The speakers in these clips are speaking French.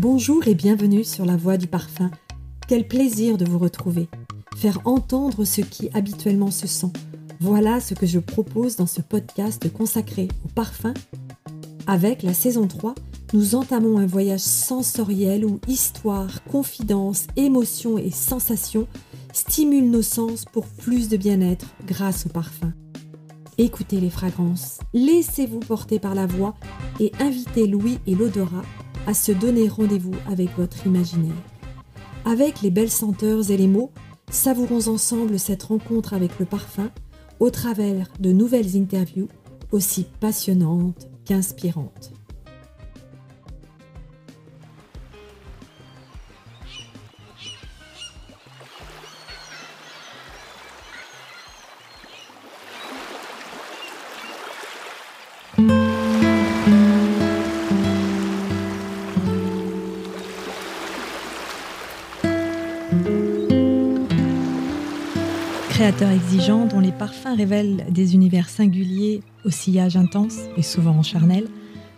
Bonjour et bienvenue sur La Voix du Parfum. Quel plaisir de vous retrouver. Faire entendre ce qui habituellement se sent. Voilà ce que je propose dans ce podcast consacré au parfum. Avec la saison 3, nous entamons un voyage sensoriel où histoire, confidence, émotions et sensations stimulent nos sens pour plus de bien-être grâce au parfum. Écoutez les fragrances, laissez-vous porter par la voix et invitez l'ouïe et l'odorat à se donner rendez-vous avec votre imaginaire. Avec les belles senteurs et les mots, savourons ensemble cette rencontre avec le parfum au travers de nouvelles interviews aussi passionnantes qu'inspirantes. Créateur exigeant dont les parfums révèlent des univers singuliers au sillage intense et souvent charnel,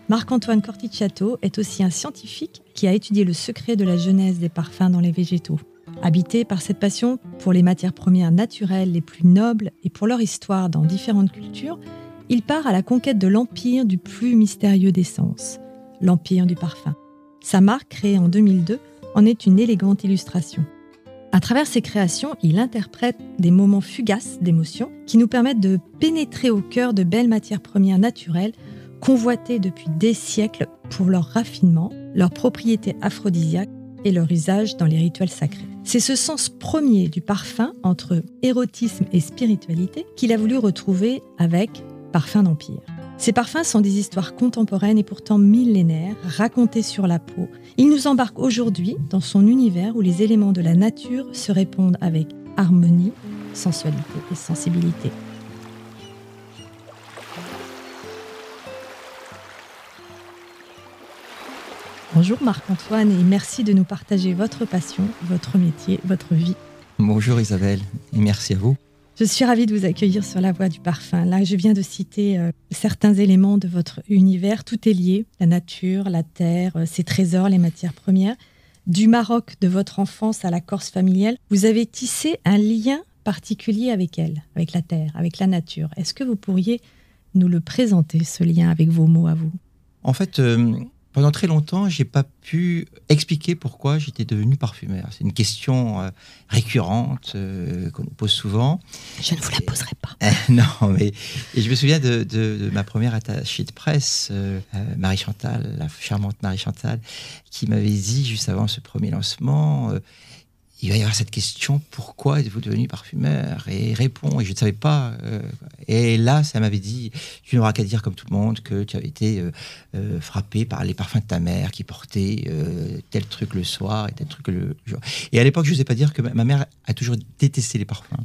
Marc-Antoine Corticciato est aussi un scientifique qui a étudié le secret de la genèse des parfums dans les végétaux. Habité par cette passion pour les matières premières naturelles les plus nobles et pour leur histoire dans différentes cultures, il part à la conquête de l'empire du plus mystérieux des sens, l'empire du parfum. Sa marque, créée en 2002, en est une élégante illustration. À travers ses créations, il interprète des moments fugaces d'émotion qui nous permettent de pénétrer au cœur de belles matières premières naturelles, convoitées depuis des siècles pour leur raffinement, leurs propriétés aphrodisiaques et leur usage dans les rituels sacrés. C'est ce sens premier du parfum entre érotisme et spiritualité qu'il a voulu retrouver avec Parfum d'Empire. Ces parfums sont des histoires contemporaines et pourtant millénaires, racontées sur la peau. Il nous embarque aujourd'hui dans son univers où les éléments de la nature se répondent avec harmonie, sensualité et sensibilité. Bonjour Marc-Antoine et merci de nous partager votre passion, votre métier, votre vie. Bonjour Isabelle et merci à vous. Je suis ravie de vous accueillir sur La Voix du Parfum. Là, je viens de citer certains éléments de votre univers. Tout est lié, la nature, la terre, ses trésors, les matières premières. Du Maroc, de votre enfance à la Corse familiale, vous avez tissé un lien particulier avec elle, avec la terre, avec la nature. Est-ce que vous pourriez nous le présenter, ce lien, avec vos mots à vous ? En fait, pendant très longtemps, je n'ai pas pu expliquer pourquoi j'étais devenu parfumeur. C'est une question récurrente qu'on nous pose souvent. Je ne vous la poserai pas. Non, mais et je me souviens de ma première attachée de presse, Marie-Chantal, la charmante Marie-Chantal, qui m'avait dit, juste avant ce premier lancement, il va y avoir cette question, pourquoi êtes-vous devenu parfumeur ? Et réponds, et je ne savais pas. Et là, ça m'avait dit, tu n'auras qu'à dire comme tout le monde que tu avais été frappé par les parfums de ta mère qui portaient tel truc le soir et tel truc le jour. Et à l'époque, je n'osais pas dire que ma mère a toujours détesté les parfums.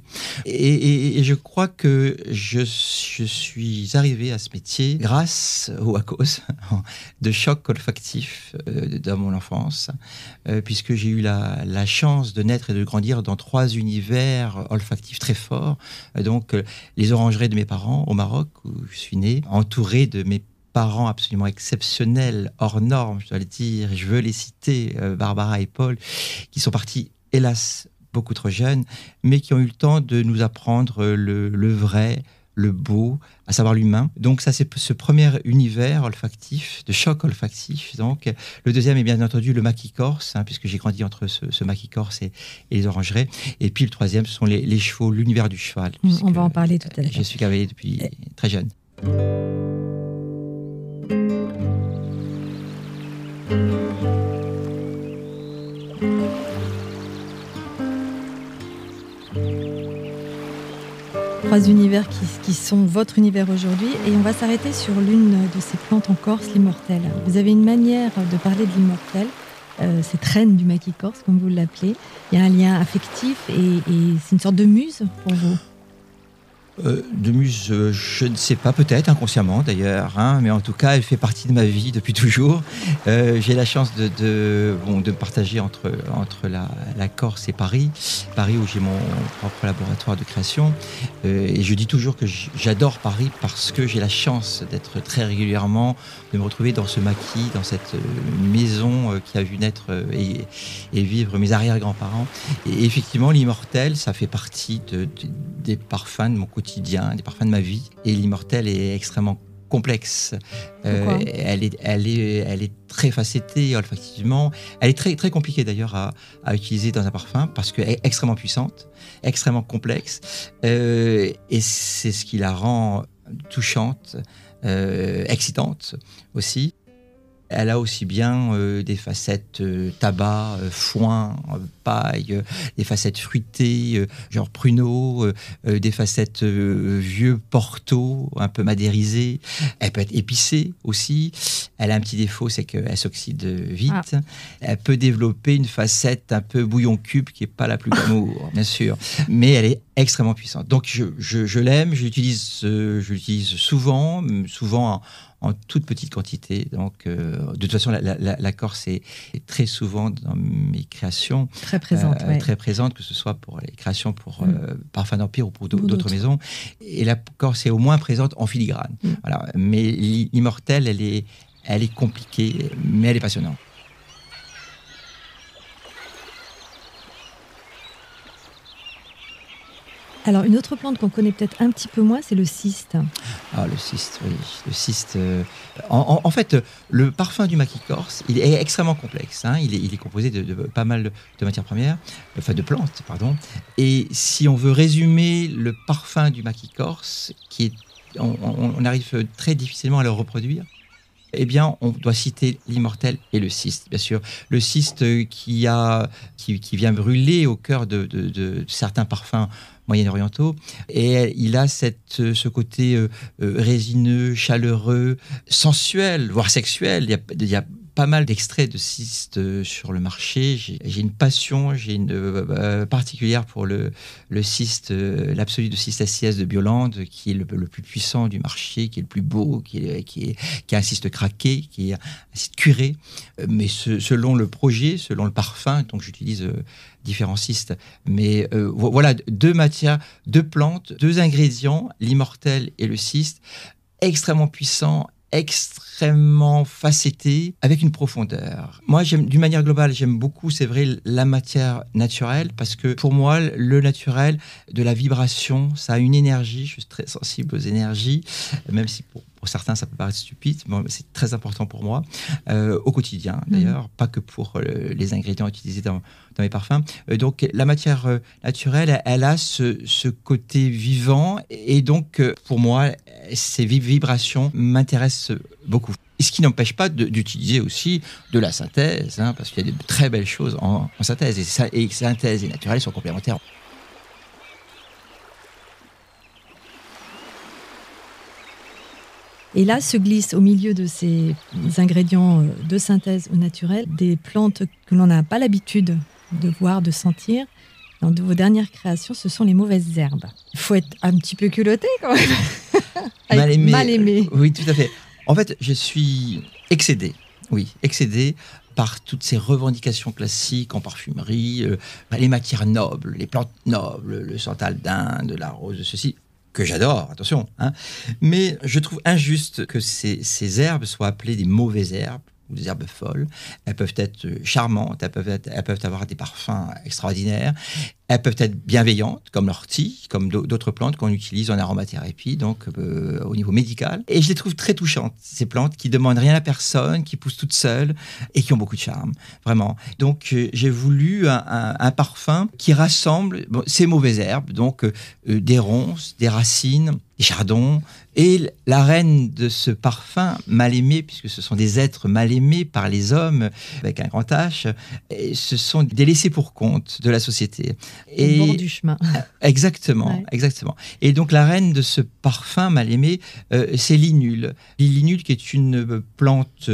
Et je crois que je suis arrivé à ce métier grâce ou à cause de chocs olfactifs dans mon enfance, puisque j'ai eu la chance de naître et de grandir dans 3 univers olfactifs très forts. Donc, les orangeries de mes parents au Maroc, où je suis né, entouré de mes parents absolument exceptionnels, hors normes, je dois le dire. Je veux les citer, Barbara et Paul, qui sont partis, hélas, beaucoup trop jeunes, mais qui ont eu le temps de nous apprendre le vrai, le beau, à savoir l'humain. Donc ça, c'est ce premier univers olfactif, de choc olfactif. Donc, le deuxième est bien entendu le maquis corse, puisque j'ai grandi entre ce maquis corse et les orangeries. Et puis le troisième, ce sont les chevaux, l'univers du cheval. On va en parler tout à l'heure. Je suis cavalier depuis très jeune. Trois univers qui sont votre univers aujourd'hui, et on va s'arrêter sur l'une de ces plantes en Corse, l'immortelle. Vous avez une manière de parler de l'immortelle, cette reine du maquis corse, comme vous l'appelez. Il y a un lien affectif et c'est une sorte de muse pour vous. De muse, je ne sais pas, peut-être inconsciemment d'ailleurs, hein, mais en tout cas, elle fait partie de ma vie depuis toujours. J'ai la chance de partager entre la Corse et Paris où j'ai mon propre laboratoire de création. Et je dis toujours que j'adore Paris parce que j'ai la chance d'être très régulièrement, de me retrouver dans ce maquis, dans cette maison qui a vu naître et vivre mes arrière-grands-parents. Et effectivement, l'immortel, ça fait partie des parfums de mon quotidien, des parfums de ma vie. Et l'immortel est extrêmement complexe. Elle est très facettée olfactivement. Elle est très, très compliquée d'ailleurs à utiliser dans un parfum parce qu'elle est extrêmement puissante, extrêmement complexe. Et c'est ce qui la rend touchante, excitante aussi. Elle a aussi bien des facettes tabac, foin, paille, des facettes fruitées, genre pruneau, des facettes vieux porto, un peu madérisées. Elle peut être épicée aussi. Elle a un petit défaut, c'est qu'elle s'oxyde vite. Elle peut développer une facette un peu bouillon cube qui n'est pas la plus glamour, bien sûr. Mais elle est extrêmement puissante. Donc je l'aime, je l'utilise souvent en toute petite quantité. Donc, de toute façon, la Corse est très souvent dans mes créations. Très présente, très présente, que ce soit pour les créations pour Parfums d'Empire ou pour d'autres maisons. Et la Corse est au moins présente en filigrane. Voilà. Mais l'immortel, elle est compliquée, mais elle est passionnante. Alors, une autre plante qu'on connaît peut-être un petit peu moins, c'est le cyste. Ah, le cyste, oui. Le cyste. En fait, le parfum du maquis corse, il est extrêmement complexe. Hein. Il est composé de pas mal de matières premières, enfin de plantes, pardon. Et si on veut résumer le parfum du maquis corse, on arrive très difficilement à le reproduire. Eh bien, on doit citer l'immortel et le cyste, bien sûr. Le cyste qui vient brûler au cœur de certains parfums moyen-orientaux. Et il a ce côté résineux, chaleureux, sensuel, voire sexuel. Il y a pas mal d'extraits de cyste sur le marché. J'ai une passion, particulière pour le cyste, l'absolu de cyste SIS de Biolande, qui est le plus puissant du marché, qui est le plus beau, qui a un cyste craqué, qui est un cyste curé. Mais selon le projet, selon le parfum, donc j'utilise différents cystes. Mais voilà, deux matières, deux plantes, deux ingrédients, l'immortel et le cyste, extrêmement puissants, extrêmement facetté, avec une profondeur. Moi, d'une manière globale, j'aime beaucoup, c'est vrai, la matière naturelle, parce que pour moi, le naturel, de la vibration, ça a une énergie, je suis très sensible aux énergies, même si pour certains, ça peut paraître stupide, mais c'est très important pour moi, au quotidien d'ailleurs, pas que pour les ingrédients utilisés dans mes parfums. Donc la matière naturelle, elle a ce côté vivant, et donc pour moi, ces vibrations m'intéressent beaucoup. Et ce qui n'empêche pas d'utiliser aussi de la synthèse, hein, parce qu'il y a de très belles choses en synthèse, et synthèse et naturel sont complémentaires. Et là se glissent au milieu de ces ingrédients de synthèse ou naturels des plantes que l'on n'a pas l'habitude de voir, de sentir. Dans vos dernières créations, ce sont les mauvaises herbes. Il faut être un petit peu culotté quand même. Mal aimé. Oui, tout à fait. En fait, je suis excédé par toutes ces revendications classiques en parfumerie, les matières nobles, les plantes nobles, le santal d'Inde, la rose de ceci, que j'adore, attention, hein. Mais je trouve injuste que ces herbes soient appelées des mauvaises herbes ou des herbes folles. Elles peuvent être charmantes, elles peuvent avoir des parfums extraordinaires, elles peuvent être bienveillantes, comme l'ortie, comme d'autres plantes qu'on utilise en aromathérapie, donc au niveau médical. Et je les trouve très touchantes, ces plantes qui demandent rien à personne, qui poussent toutes seules et qui ont beaucoup de charme, vraiment. Donc j'ai voulu un parfum qui rassemble ces mauvaises herbes, donc des ronces, des racines, des chardons. Et la reine de ce parfum, mal aimé, puisque ce sont des êtres mal aimés par les hommes, avec un grand H, et ce sont des laissés pour compte de la société. Au bord du chemin. Exactement, ouais. Exactement. Et donc la reine de ce parfum mal aimé, c'est l'inule. L'inule qui est une plante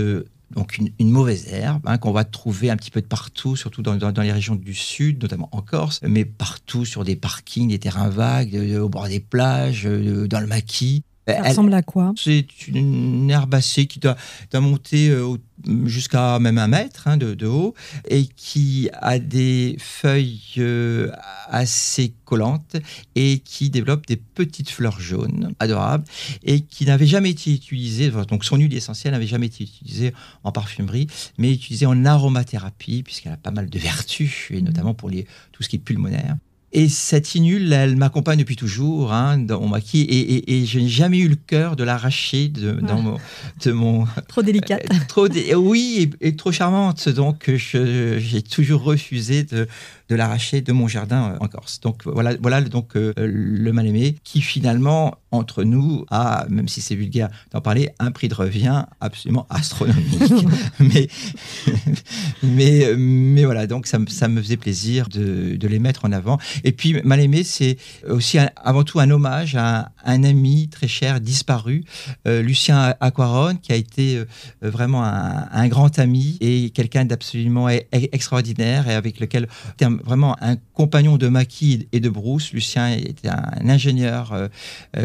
Donc une mauvaise herbe qu'on va trouver un petit peu de partout, surtout dans les régions du sud, notamment en Corse, mais partout sur des parkings, des terrains vagues, au bord des plages, dans le maquis. Ça ressemble à quoi? C'est une herbacée qui doit monter jusqu'à même 1 mètre de haut et qui a des feuilles assez collantes et qui développe des petites fleurs jaunes adorables et qui n'avait jamais été utilisée, donc son huile essentielle n'avait jamais été utilisée en parfumerie, mais utilisée en aromathérapie puisqu'elle a pas mal de vertus et notamment pour tout ce qui est pulmonaire. Et cette inule, elle m'accompagne depuis toujours dans mon maquis et je n'ai jamais eu le cœur de l'arracher de mon... Trop délicate. Oui, et trop charmante. Donc, j'ai toujours refusé de l'arracher de mon jardin en Corse. Donc, voilà donc, le mal-aimé qui, finalement, entre nous, a, même si c'est vulgaire d'en parler, un prix de revient absolument astronomique. mais voilà, donc ça me faisait plaisir de les mettre en avant. Et puis, mal-aimé, c'est aussi avant tout un hommage à un ami très cher, disparu, Lucien Aquaron, qui a été vraiment un grand ami et quelqu'un d'absolument extraordinaire et avec lequel, vraiment un compagnon de maquis et de brousse. Lucien était un ingénieur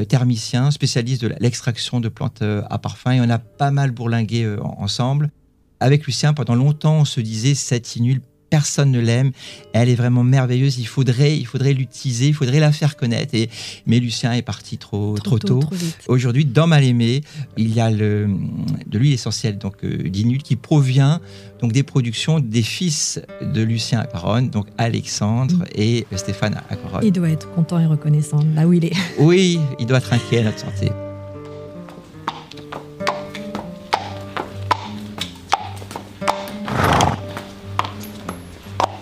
thermicien, spécialiste de l'extraction de plantes à parfum et on a pas mal bourlingué ensemble. Avec Lucien, pendant longtemps, on se disait cette inule, personne ne l'aime, elle est vraiment merveilleuse, il faudrait l'utiliser, il faudrait la faire connaître. Mais Lucien est parti trop tôt. Aujourd'hui, dans Mal-aimé, il y a de l'huile essentielle d'inule qui provient donc des productions des fils de Lucien Aquaron, donc Alexandre et Stéphane Aquaron. Il doit être content et reconnaissant là où il est. Oui, il doit trinquer à notre santé.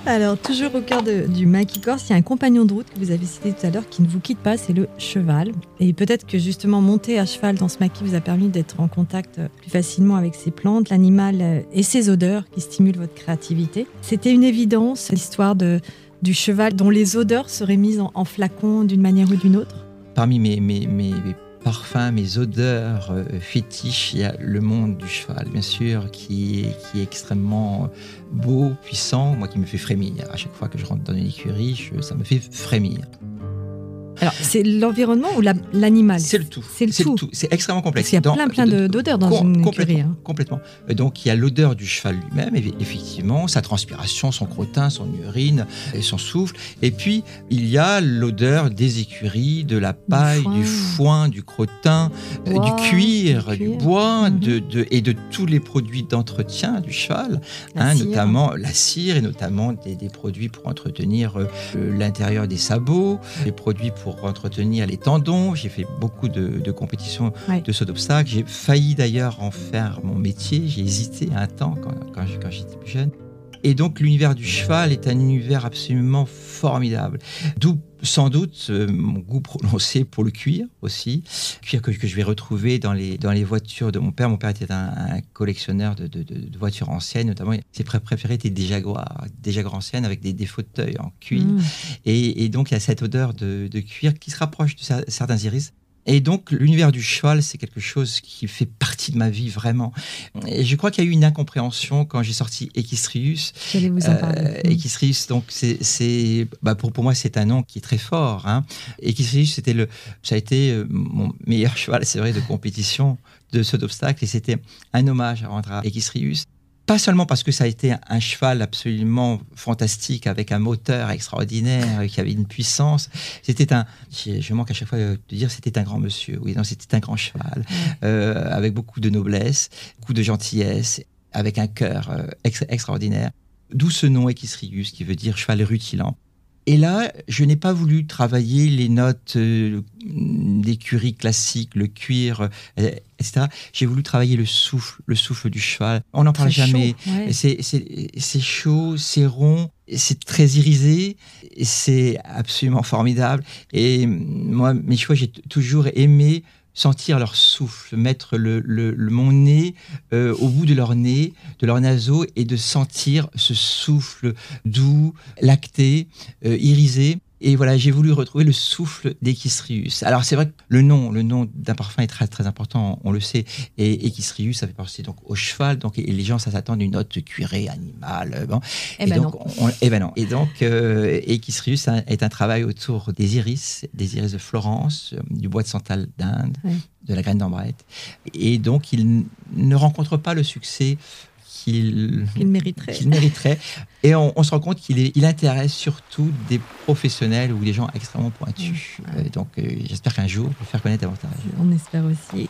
Alors, toujours au cœur du maquis corse, il y a un compagnon de route que vous avez cité tout à l'heure qui ne vous quitte pas, c'est le cheval. Et peut-être que justement, monter à cheval dans ce maquis vous a permis d'être en contact plus facilement avec ces plantes, l'animal et ses odeurs qui stimulent votre créativité. C'était une évidence, l'histoire du cheval dont les odeurs seraient mises en flacon d'une manière ou d'une autre? Parmi mes parfums, mes odeurs fétiches, il y a le monde du cheval, bien sûr, qui est extrêmement beau, puissant, moi qui me fait frémir. À chaque fois que je rentre dans une écurie, ça me fait frémir. Alors, c'est l'environnement ou l'animal? C'est le tout. C'est extrêmement complexe. Parce qu'il y a plein d'odeurs dans une écurie. Complètement. Donc, il y a l'odeur du cheval lui-même, effectivement, sa transpiration, son crottin, son urine, et son souffle. Et puis, il y a l'odeur des écuries, de la paille, du foin, du crottin, du cuir, du bois, et de tous les produits d'entretien du cheval, notamment la cire et notamment des produits pour entretenir l'intérieur des sabots, des produits pour entretenir les tendons. J'ai fait beaucoup de compétitions de saut d'obstacles. J'ai failli d'ailleurs en faire mon métier. J'ai hésité un temps quand j'étais plus jeune. Et donc l'univers du cheval est un univers absolument formidable. D'où sans doute mon goût prononcé pour le cuir aussi. Cuir que je vais retrouver dans les voitures de mon père. Mon père était un collectionneur de voitures anciennes, notamment ses préférés étaient des Jaguars anciennes avec des fauteuils en cuir. Et donc il y a cette odeur de cuir qui se rapproche de certains iris. Et donc, l'univers du cheval, c'est quelque chose qui fait partie de ma vie, vraiment. Et je crois qu'il y a eu une incompréhension quand j'ai sorti Equestrius. J'allais vous en parler. Equestrius, donc, pour moi, c'est un nom qui est très fort. Equestrius, ça a été mon meilleur cheval, c'est vrai, de compétition, de saut d'obstacle. Et c'était un hommage à rendre à Equestrius. Pas seulement parce que ça a été un cheval absolument fantastique avec un moteur extraordinaire qui avait une puissance. Je manque à chaque fois de dire, c'était un grand monsieur. Oui, non, c'était un grand cheval avec beaucoup de noblesse, beaucoup de gentillesse, avec un cœur extraordinaire. D'où ce nom Equestrius qui veut dire cheval rutilant. Et là, je n'ai pas voulu travailler les notes d'écurie classique, le cuir, etc. J'ai voulu travailler le souffle du cheval. On n'en parle jamais. C'est chaud, c'est rond, c'est très irisé, c'est absolument formidable. Et moi, mes chevaux, j'ai toujours aimé sentir leur souffle, mettre mon nez au bout de leur nez, de leurs naseaux, et de sentir ce souffle doux, lacté, irisé. Et voilà, j'ai voulu retrouver le souffle d'Equisrius. Alors c'est vrai que le nom d'un parfum est très très important, on le sait. Et Equisrius, ça fait penser donc au cheval, donc et les gens ça s'attend d'une note cuirée animale. Bon. Eh ben donc, non. Et donc Equisrius est un travail autour des iris de Florence, du bois de santal d'Inde, de la graine d'ambrette. Et donc il ne rencontre pas le succès qu'il mériterait. Et on se rend compte qu'il intéresse surtout des professionnels ou des gens extrêmement pointus. Donc j'espère qu'un jour, le faire connaître davantage. On espère aussi.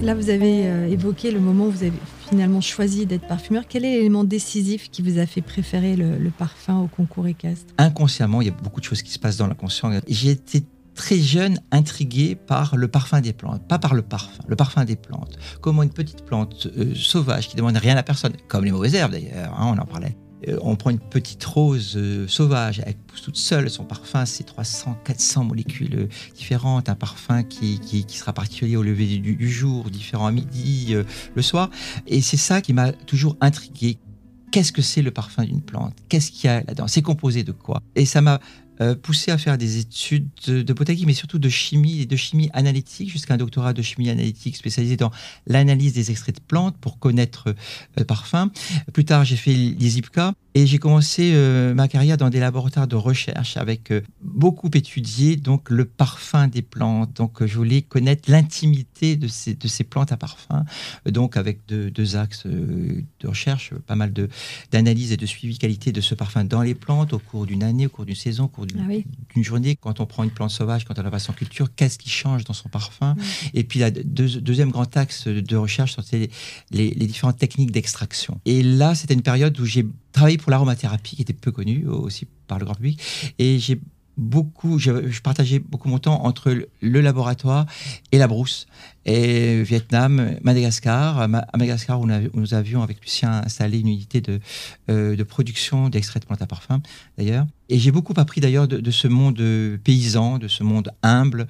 Là, vous avez évoqué le moment où vous avez finalement choisi d'être parfumeur. Quel est l'élément décisif qui vous a fait préférer le parfum au concours équestre ? Inconsciemment, il y a beaucoup de choses qui se passent dans l'inconscient. J'ai été très jeune intrigué par le parfum des plantes, pas par le parfum des plantes. Comment une petite plante sauvage qui ne demande rien à personne, comme les mauvaises herbes d'ailleurs, on en parlait. On prend une petite rose sauvage, elle pousse toute seule, son parfum c'est 300-400 molécules différentes, un parfum qui sera particulier au lever du jour, différent à midi, le soir. Et c'est ça qui m'a toujours intrigué. Qu'est-ce que c'est le parfum d'une plante ? Qu'est-ce qu'il y a là-dedans ? C'est composé de quoi ? Et ça m'a poussé à faire des études de botanique, mais surtout de chimie et de chimie analytique, jusqu'à un doctorat de chimie analytique spécialisé dans l'analyse des extraits de plantes pour connaître le parfum. Plus tard, j'ai fait l'ISIPCA et j'ai commencé ma carrière dans des laboratoires de recherche avec beaucoup étudié donc le parfum des plantes. Donc, je voulais connaître l'intimité de ces plantes à parfum. Donc, avec deux axes de recherche, pas mal d'analyse et de suivi qualité de ce parfum dans les plantes au cours d'une année, au cours d'une saison, au cours d'une journée. Quand on prend une plante sauvage, quand on la passe en culture, qu'est-ce qui change dans son parfum ? Et puis, le deuxième grand axe de recherche, c'était les différentes techniques d'extraction. Et là, c'était une période où j'ai travaillé pour l'aromathérapie, qui était peu connue aussi par le grand public. Et je partageais beaucoup mon temps entre le laboratoire et la brousse. Et Vietnam, Madagascar. À Madagascar, où nous avions, avec Lucien, installé une unité de production d'extraits de plantes à parfum, d'ailleurs. Et j'ai beaucoup appris, d'ailleurs, de ce monde paysan, de ce monde humble.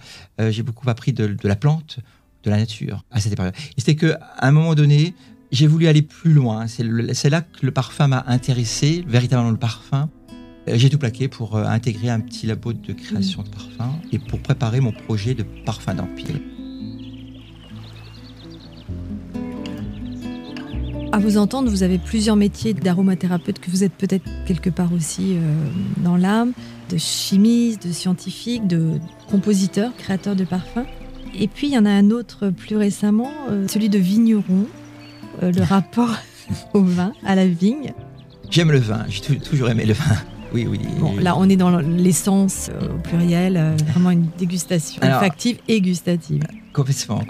J'ai beaucoup appris de la plante, de la nature, à cette période. Et c'était qu'à un moment donné, j'ai voulu aller plus loin. C'est là que le parfum m'a intéressé, véritablement le parfum. J'ai tout plaqué pour intégrer un petit labo de création de parfums et pour préparer mon projet de parfum d'empire. À vous entendre, vous avez plusieurs métiers d'aromathérapeute, que vous êtes peut-être quelque part aussi dans l'âme, de chimiste, de scientifique, de compositeur, créateur de parfums. Et puis, il y en a un autre plus récemment, celui de vigneron, le rapport au vin, à la vigne. J'aime le vin, j'ai toujours aimé le vin. Oui. Bon, là, on est dans l'essence au pluriel, vraiment une dégustation olfactive et gustative. Complètement.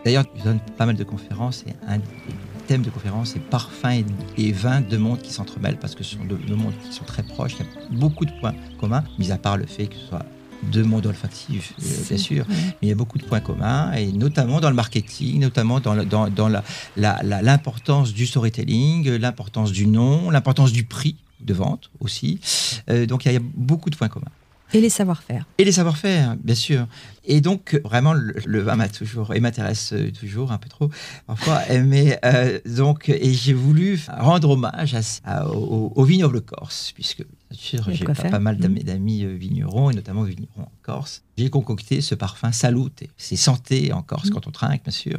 D'ailleurs, je donne pas mal de conférences et un thème de conférence est parfum et vin, deux mondes qui s'entremêlent parce que ce sont deux mondes qui sont très proches. Il y a beaucoup de points communs, mis à part le fait que ce soit deux mondes olfactifs, bien sûr, mais il y a beaucoup de points communs, et notamment dans le marketing, notamment dans l'importance du storytelling, l'importance du nom, l'importance du prix de vente aussi. Donc il y a beaucoup de points communs. Et les savoir-faire. Et les savoir-faire, bien sûr. Et donc, vraiment, le vin m'intéresse toujours un peu trop, parfois. Mais et j'ai voulu rendre hommage au vignoble corse, puisque, bien sûr, j'ai pas mal d'amis vignerons, et notamment vignerons en Corse. J'ai concocté ce parfum Salute. C'est santé en Corse, quand on trinque, bien sûr.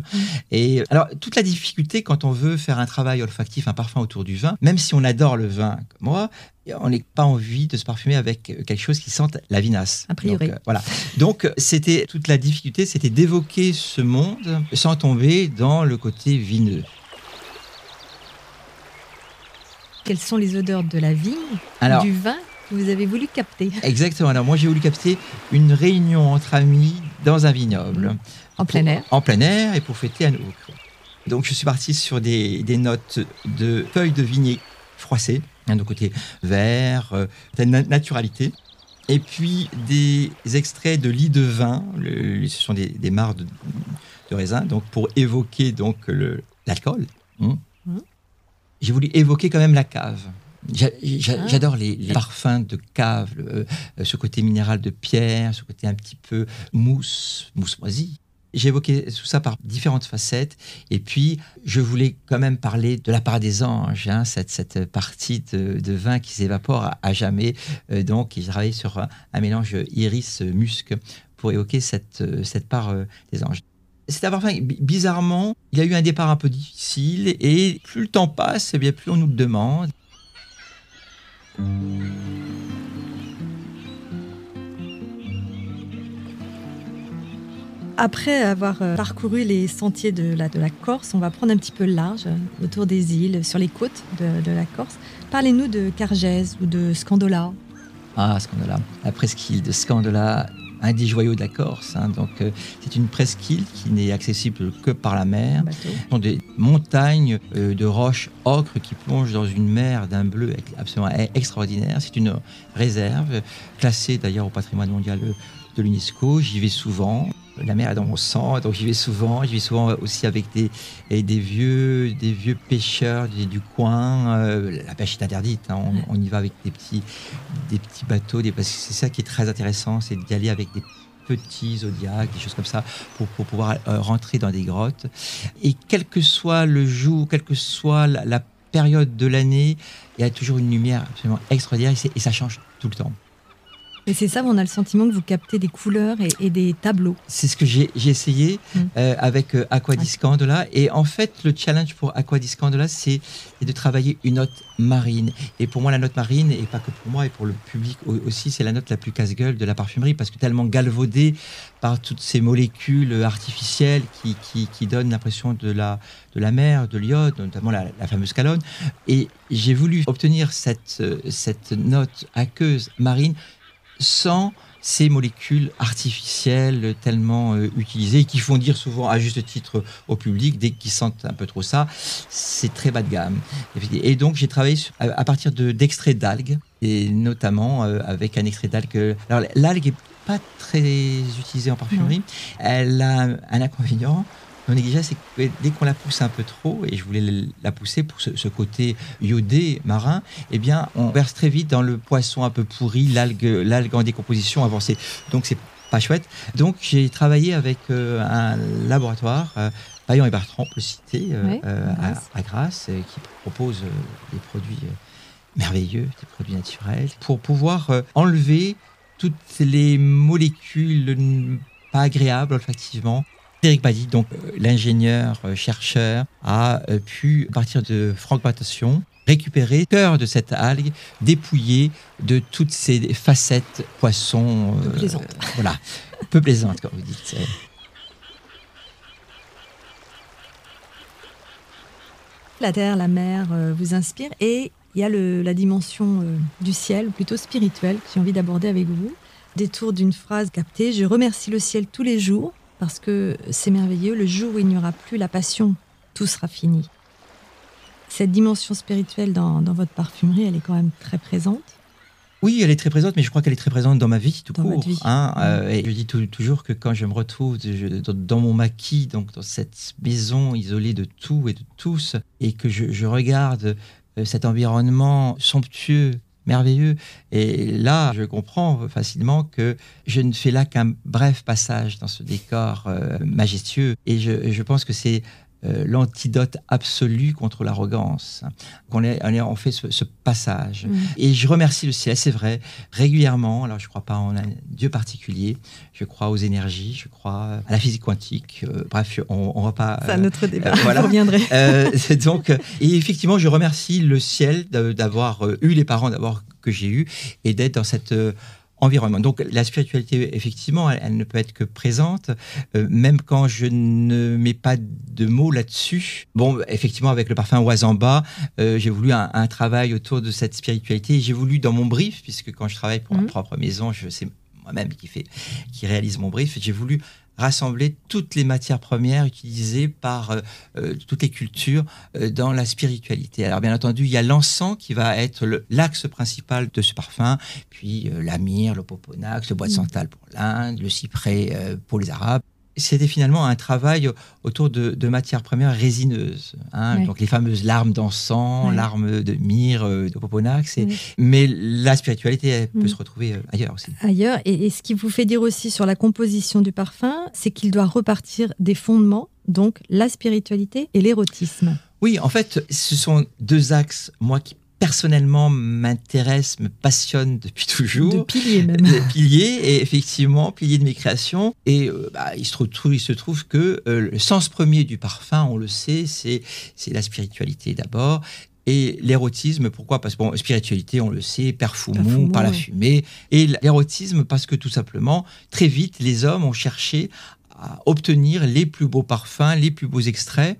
Et alors, toute la difficulté quand on veut faire un travail olfactif, un parfum autour du vin, même si on adore le vin, comme moi, on n'a pas envie de se parfumer avec quelque chose qui sente la vinasse. A priori. Donc, voilà. Donc, c'était toute la difficulté, c'était d'évoquer ce monde sans tomber dans le côté vineux. Quelles sont les odeurs de la vigne, du vin que vous avez voulu capter ? Exactement. Alors, moi, j'ai voulu capter une réunion entre amis dans un vignoble. En plein air. En plein air, et pour fêter un nouveau cru. Donc, je suis parti sur des notes de feuilles de vigne froissées, de côté vert, naturalité. Et puis des extraits de lis de vin, ce sont des mares de raisin, donc pour évoquer donc l'alcool. J'ai voulu évoquer quand même la cave. J'adore les parfums de cave, ce côté minéral de pierre, ce côté un petit peu mousse moisie. J'ai évoqué tout ça par différentes facettes. Et puis, je voulais quand même parler de la part des anges, hein, cette partie de vin qui s'évapore à jamais. Donc, j'ai travaillé sur un mélange iris-musc pour évoquer cette part des anges. C'est un parfum, bizarrement, il a eu un départ un peu difficile. Et plus le temps passe, eh bien, plus on nous le demande. Après avoir parcouru les sentiers de la Corse, on va prendre un petit peu large autour des îles, sur les côtes de la Corse. Parlez-nous de Cargèse ou de Scandola. Ah, Scandola, la presqu'île de Scandola, un des joyaux de la Corse. Hein. Donc, c'est une presqu'île qui n'est accessible que par la mer. Ce sont des montagnes de roches ocre qui plongent dans une mer d'un bleu absolument extraordinaire. C'est une réserve, classée d'ailleurs au patrimoine mondial de l'UNESCO. J'y vais souvent. La mer est dans mon sang, donc j'y vais souvent. J'y vais souvent aussi avec des vieux pêcheurs du coin. La pêche est interdite, hein. On y va avec des petits bateaux. Parce que c'est ça qui est très intéressant, c'est d'y aller avec des petits zodiacs, des choses comme ça, pour pouvoir rentrer dans des grottes. Et quel que soit le jour, quelle que soit la période de l'année, il y a toujours une lumière absolument extraordinaire et ça change tout le temps. Et c'est ça, on a le sentiment que vous captez des couleurs et des tableaux. C'est ce que j'ai essayé avec Acqua di Scandola. Et en fait, le challenge pour Acqua di Scandola, c'est de travailler une note marine. Et pour moi, la note marine, et pas que pour moi, et pour le public aussi, c'est la note la plus casse-gueule de la parfumerie, parce que tellement galvaudée par toutes ces molécules artificielles qui donnent l'impression de la mer, de l'iode, notamment la fameuse calone. Et j'ai voulu obtenir cette note aqueuse marine sans ces molécules artificielles tellement utilisées, qui font dire souvent à juste titre au public, dès qu'ils sentent un peu trop ça, c'est très bas de gamme. Et donc j'ai travaillé à partir d'extraits d'algues, et notamment avec un extrait d'algue. Alors l'algue n'est pas très utilisée en parfumerie, elle a un inconvénient non négligeable, c'est que dès qu'on la pousse un peu trop, et je voulais la pousser pour ce côté iodé marin, eh bien, on verse très vite dans le poisson un peu pourri, l'algue en décomposition avancée. Donc, c'est pas chouette. Donc, j'ai travaillé avec un laboratoire, Payan et Bertrand, pour le citer, à Grasse, qui propose des produits merveilleux, des produits naturels, pour pouvoir enlever toutes les molécules pas agréables olfactivement. Eric Badi, donc l'ingénieur chercheur, a pu, à partir de fragmentation, récupérer le cœur de cette algue, dépouillée de toutes ces facettes poissons. Peu plaisantes. Voilà, peu plaisantes, comme vous dites. La terre, la mer vous inspire, et il y a la dimension du ciel, ou plutôt spirituelle, que j'ai envie d'aborder avec vous. Détour d'une phrase captée: je remercie le ciel tous les jours, parce que c'est merveilleux, le jour où il n'y aura plus la passion, tout sera fini. Cette dimension spirituelle dans votre parfumerie, elle est quand même très présente. Oui, elle est très présente, mais je crois qu'elle est très présente dans ma vie, tout court. Vie. Et je dis toujours que quand je me retrouve dans mon maquis, donc dans cette maison isolée de tout et de tous, et que je regarde cet environnement somptueux, merveilleux. Et là, je comprends facilement que je ne fais là qu'un bref passage dans ce décor majestueux. Et je pense que c'est l'antidote absolu contre l'arrogance. On fait ce passage. Et je remercie le ciel, c'est vrai, régulièrement. Alors, je ne crois pas en un Dieu particulier. Je crois aux énergies, je crois à la physique quantique. Bref, on ne va pas... C'est un autre débat, voilà. je reviendrai. Et effectivement, je remercie le ciel d'avoir eu les parents d'abord que j'ai eus et d'être dans cet environnement. Donc la spiritualité, effectivement, elle ne peut être que présente, même quand je ne mets pas de mots là-dessus. Bon, effectivement, avec le parfum Oisamba, j'ai voulu un travail autour de cette spiritualité. Et j'ai voulu, dans mon brief, puisque quand je travaille pour ma propre maison, c'est moi-même qui réalise mon brief, j'ai voulu rassembler toutes les matières premières utilisées par toutes les cultures dans la spiritualité. Alors bien entendu, il y a l'encens qui va être l'axe principal de ce parfum, puis la myrrhe, l'opoponax, le bois de santal pour l'Inde, le cyprès pour les Arabes. c'était finalement un travail autour de matières premières résineuses. Ouais. Donc les fameuses larmes d'encens, Ouais. larmes de myrrhe, de Poponax. Mais la spiritualité, elle peut se retrouver ailleurs aussi. Ailleurs. Et ce qui vous fait dire aussi sur la composition du parfum, c'est qu'il doit repartir des fondements, donc la spiritualité et l'érotisme. Oui, en fait, ce sont deux axes, moi, qui personnellement m'intéressent, me passionnent depuis toujours. De piliers même. De piliers, et effectivement, piliers de mes créations. Et il se trouve que le sens premier du parfum, on le sait, c'est la spiritualité d'abord. Et l'érotisme, pourquoi ? Parce que spiritualité, on le sait, perfumons par la fumée. Et l'érotisme, parce que tout simplement, très vite, les hommes ont cherché à obtenir les plus beaux parfums, les plus beaux extraits.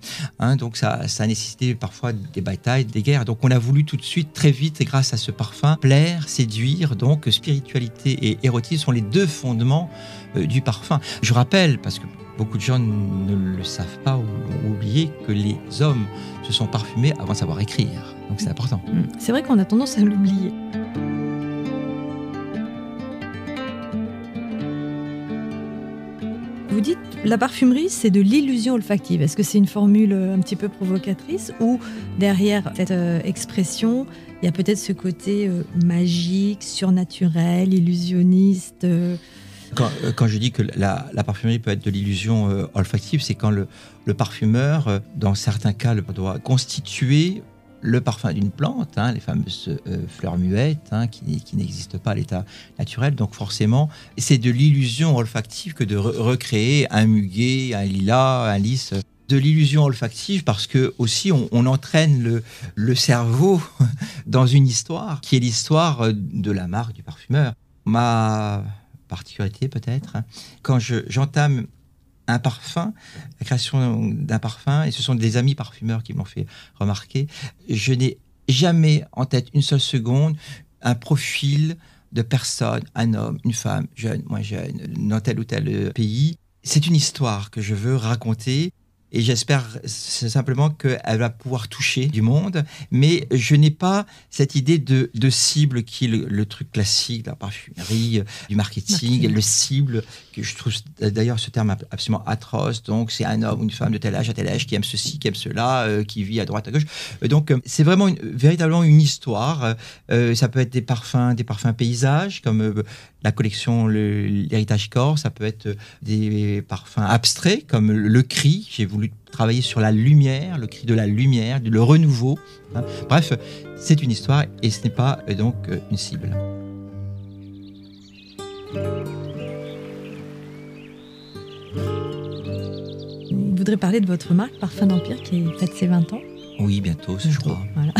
Donc ça a nécessité parfois des batailles, des guerres. Donc on a voulu tout de suite, très vite, et grâce à ce parfum, plaire, séduire. Donc spiritualité et érotisme sont les deux fondements du parfum. Je rappelle, parce que beaucoup de gens ne le savent pas ou ont oublié, que les hommes se sont parfumés avant de savoir écrire. Donc c'est important. C'est vrai qu'on a tendance à l'oublier. Vous dites, la parfumerie, c'est de l'illusion olfactive. Est-ce que c'est une formule un petit peu provocatrice ou derrière cette expression, il y a peut-être ce côté magique, surnaturel, illusionniste Quand je dis que la parfumerie peut être de l'illusion olfactive, c'est quand le parfumeur, dans certains cas, doit constituer le parfum d'une plante, les fameuses fleurs muettes qui n'existent pas à l'état naturel. Donc forcément, c'est de l'illusion olfactive que de recréer un muguet, un lilas, un lys. De l'illusion olfactive parce que aussi on entraîne le cerveau dans une histoire qui est l'histoire de la marque du parfumeur. Ma particularité peut-être, quand j'entame un parfum, la création d'un parfum, et ce sont des amis parfumeurs qui m'ont fait remarquer, je n'ai jamais en tête une seule seconde un profil de personne, un homme, une femme, jeune, moins jeune, dans tel ou tel pays. C'est une histoire que je veux raconter. Et j'espère simplement qu'elle va pouvoir toucher du monde. Mais je n'ai pas cette idée de cible qui est le truc classique de la parfumerie, du marketing. Le cible, que je trouve d'ailleurs ce terme absolument atroce. Donc c'est un homme ou une femme de tel âge à tel âge qui aime ceci, qui aime cela, qui vit à droite, à gauche. Donc c'est vraiment véritablement une histoire. Ça peut être des parfums paysages, comme la collection l'Héritage Corps. Ça peut être des parfums abstraits, comme le cri. J'ai voulu travailler sur la lumière, le cri de la lumière, le renouveau. Bref, c'est une histoire et ce n'est pas donc une cible. Je voudrais parler de votre marque Parfum d'Empire qui fête ses 20 ans. Oui, bientôt, je crois. Voilà.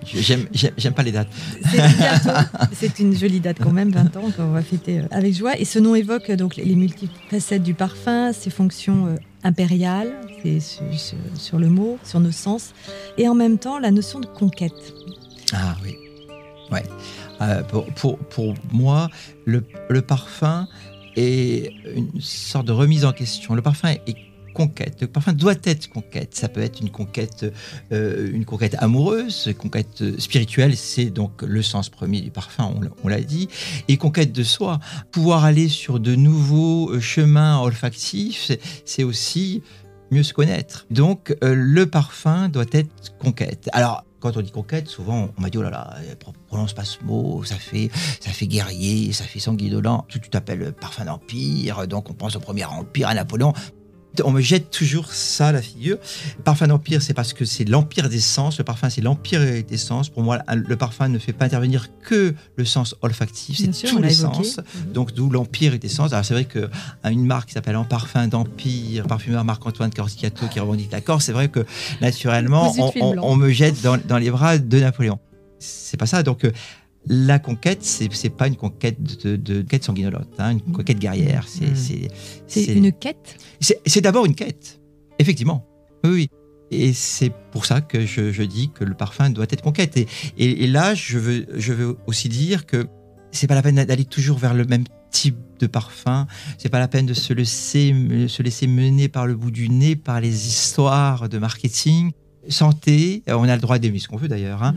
J'aime pas les dates. C'est bientôt. C'est une jolie date quand même, 20 ans, qu'on va fêter avec joie. Et ce nom évoque donc les multiples facettes du parfum, ses fonctions impériales, c'est sur le mot, sur nos sens, et en même temps la notion de conquête. Ah oui. Ouais. Pour moi, le parfum est une sorte de remise en question. Le parfum est conquête. Le parfum doit être conquête. Ça peut être une conquête amoureuse, une conquête spirituelle, c'est donc le sens premier du parfum, on l'a dit, et conquête de soi. Pouvoir aller sur de nouveaux chemins olfactifs, c'est aussi mieux se connaître. Donc le parfum doit être conquête. Alors, quand on dit conquête, souvent on m'a dit oh là là, prononce pas ce mot, ça fait guerrier, ça fait sanguinolent. Tu t'appelles parfum d'empire, donc on pense au premier empire, à Napoléon. On me jette toujours ça à la figure. Parfum d'empire, c'est parce que c'est l'empire des sens. Le parfum, c'est l'empire des sens. Pour moi, le parfum ne fait pas intervenir que le sens olfactif, c'est tous les sens. Donc, d'où l'empire des sens. Alors, c'est vrai qu'une marque qui s'appelle En Parfum d'Empire, parfumeur Marc-Antoine Corsicato qui revendique l'accord, c'est vrai que naturellement, on me jette dans les bras de Napoléon. C'est pas ça. Donc, la conquête, c'est pas une conquête de quête sanguinolente, une conquête guerrière. C'est une quête. C'est d'abord une quête, effectivement. Oui. Et c'est pour ça que je dis que le parfum doit être conquête. Et là, je veux aussi dire que c'est pas la peine d'aller toujours vers le même type de parfum. C'est pas la peine de se laisser mener par le bout du nez par les histoires de marketing. santé, on a le droit d'aimer ce qu'on veut d'ailleurs, hein,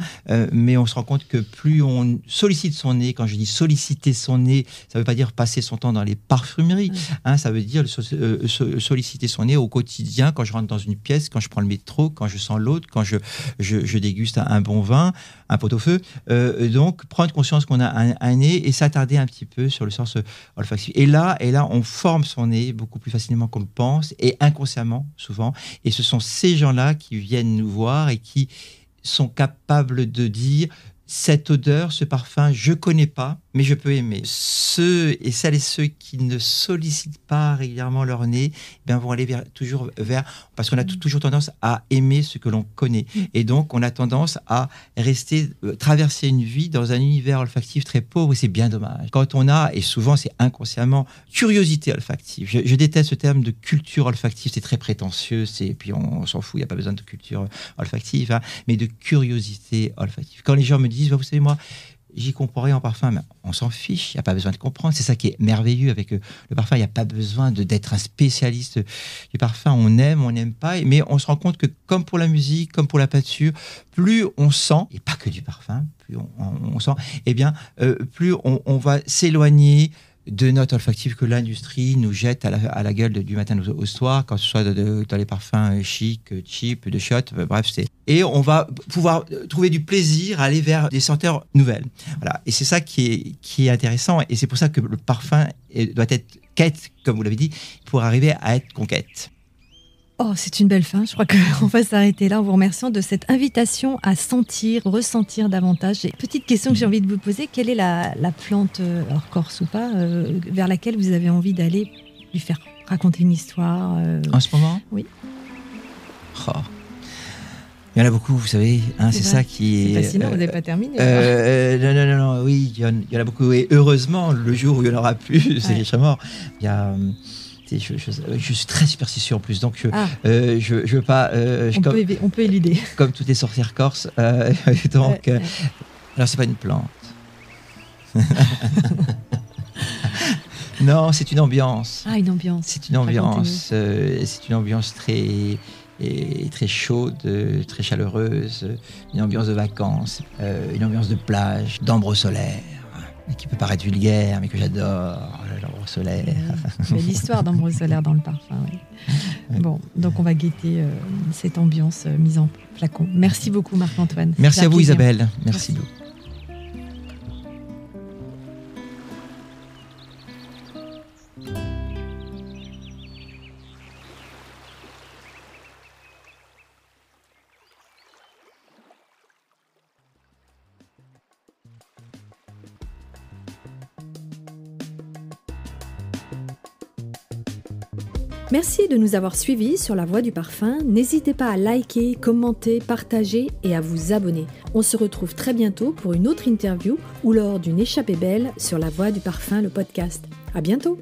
mais on se rend compte que plus on sollicite son nez, quand je dis solliciter son nez, ça ne veut pas dire passer son temps dans les parfumeries, hein, ça veut dire solliciter son nez au quotidien, quand je rentre dans une pièce, quand je prends le métro, quand je sens l'autre, quand je déguste un bon vin, un pot-au-feu. Donc, prendre conscience qu'on a un nez et s'attarder un petit peu sur le sens olfactif. Et là, on forme son nez beaucoup plus facilement qu'on le pense et inconsciemment, souvent. Et ce sont ces gens-là qui viennent nous voir et qui sont capables de dire cette odeur, ce parfum, je connais pas, mais je peux aimer. Celles et ceux qui ne sollicitent pas régulièrement leur nez, vont aller toujours vers, parce qu'on a toujours tendance à aimer ce que l'on connaît. Et donc, on a tendance à traverser une vie dans un univers olfactif très pauvre, et c'est bien dommage. Quand on a, et souvent c'est inconsciemment, curiosité olfactive. Je déteste ce terme de culture olfactive, c'est très prétentieux, et puis on s'en fout, il n'y a pas besoin de culture olfactive, hein, mais de curiosité olfactive. Quand les gens me disent, vous savez, moi, j'y comprends rien en parfum, mais on s'en fiche, il n'y a pas besoin de comprendre. C'est ça qui est merveilleux avec le parfum, il n'y a pas besoin d'être un spécialiste du parfum. On aime, on n'aime pas, mais on se rend compte que comme pour la musique, comme pour la peinture, plus on sent, et pas que du parfum, plus on sent, plus on va s'éloigner de notes olfactives que l'industrie nous jette à la gueule du matin au soir, quand ce soit dans les parfums chic, cheap, de shot, bref, et on va pouvoir trouver du plaisir à aller vers des senteurs nouvelles. Voilà. Et c'est ça qui est intéressant, et c'est pour ça que le parfum doit être quête, comme vous l'avez dit, pour arriver à être conquête. Oh, c'est une belle fin. Je crois qu'on va s'arrêter là en vous remerciant de cette invitation à sentir, ressentir davantage. Et petite question que j'ai envie de vous poser, quelle est la plante, hors Corse ou pas, vers laquelle vous avez envie d'aller lui faire raconter une histoire En ce moment ? Oui. Oh. Il y en a beaucoup, vous savez, hein, c'est ça qui est... C'est fascinant, vous n'avez pas terminé. Non, oui, il y en a beaucoup. Et heureusement, le jour où il n'y en aura plus, c'est déjà mort. Il y a... Je suis très superstitieux en plus, donc je veux pas. On peut éluder. Comme toutes les sorcières corses, donc. Alors c'est pas une plante. Non, c'est une ambiance. Ah, une ambiance. C'est une ambiance. C'est une ambiance très chaude, très chaleureuse, une ambiance de vacances, une ambiance de plage, d'ambre solaire. Qui peut paraître vulgaire, mais que j'adore, l'ambre solaire. Mais l'histoire d'ambre solaire dans le parfum, oui. Ouais. Bon, donc on va guetter cette ambiance mise en flacon. Merci beaucoup Marc-Antoine. Merci à vous Isabelle, merci beaucoup. Merci de nous avoir suivis sur La Voix du Parfum. N'hésitez pas à liker, commenter, partager et à vous abonner. On se retrouve très bientôt pour une autre interview ou lors d'une échappée belle sur La Voix du Parfum, le podcast. À bientôt!